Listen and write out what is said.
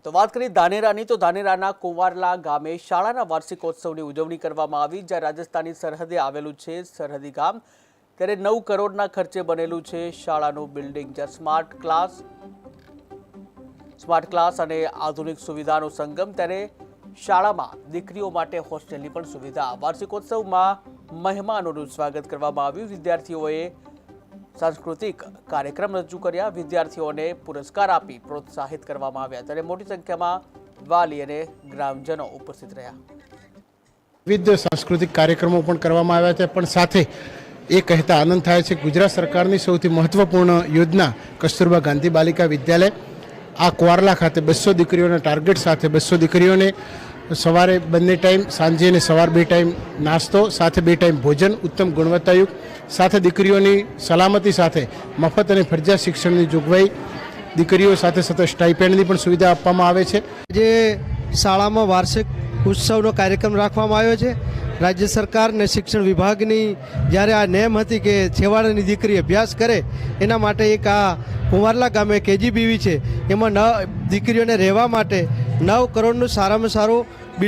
તો વાત કરીએ ધાનેરાની તો ધાનેરાના કુંવારલા ગામે શાળાના વાર્ષિકોત્સવની ઉજવણી કરવામાં આવી, જ્યાં રાજસ્થાનની સરહદે આવેલું છે સરહદી ગામ, ત્યારે 9 કરોડના ખર્ચે બનેલું છે શાળાનું બિલ્ડિંગ, જ્યાં સ્માર્ટ ક્લાસ અને આધુનિક સુવિધાનો સંગમ, ત્યારે શાળામાં દીકરીઓ માટે હોસ્ટેલની પણ સુવિધા। વાર્ષિકોત્સવમાં મહેમાનોનું સ્વાગત કરવામાં આવ્યું, વિદ્યાર્થીઓએ सांस्कृतिक कार्यक्रम रजू कर्या, विद्यार्थीओने पुरस्कार आपी प्रोत्साहित करवामां आव्या, त्यारे मोटी संख्यामां वाली अने ग्रामजनो उपस्थित रह्या। विविध सांस्कृतिक कार्यक्रमों पण करवामां आव्या छे, पण साथे ए कहेता आनंद थाय छे गुजरात सरकारनी सौथी महत्वपूर्ण योजना कस्तूरबा गांधी बालिका विद्यालय आ कुंवारला खाते 200 दीकरीओना टार्गेट साथे 200 दीकरीओने सवारे बंने टाइम सांजे ने सवार 2 टाइम नास्तो साथे 2 टाइम भोजन उत्तम गुणवत्तायुक्त साथे दीकरीओनी सलामती साथे मफत अने फरजियात शिक्षणनी जोगवाई, दीकरीओ साथे सतत स्टाइपेन्डनी पण सुविधा आपवामां आवे छे। जे शाळामां वार्षिक उत्सवनो कार्यक्रम राखवामां आव्यो छे। राज्य सरकार ने शिक्षण विभागनी ज्यारे आ नेम हती के छेवाड़ानी दीकरी अभ्यास करे एना माटे एक आ कुंवारला गामे केजीबीवी छे, एमां दीकरीओने रहेवा माटे 9 करोड़नुं सारामां सारुं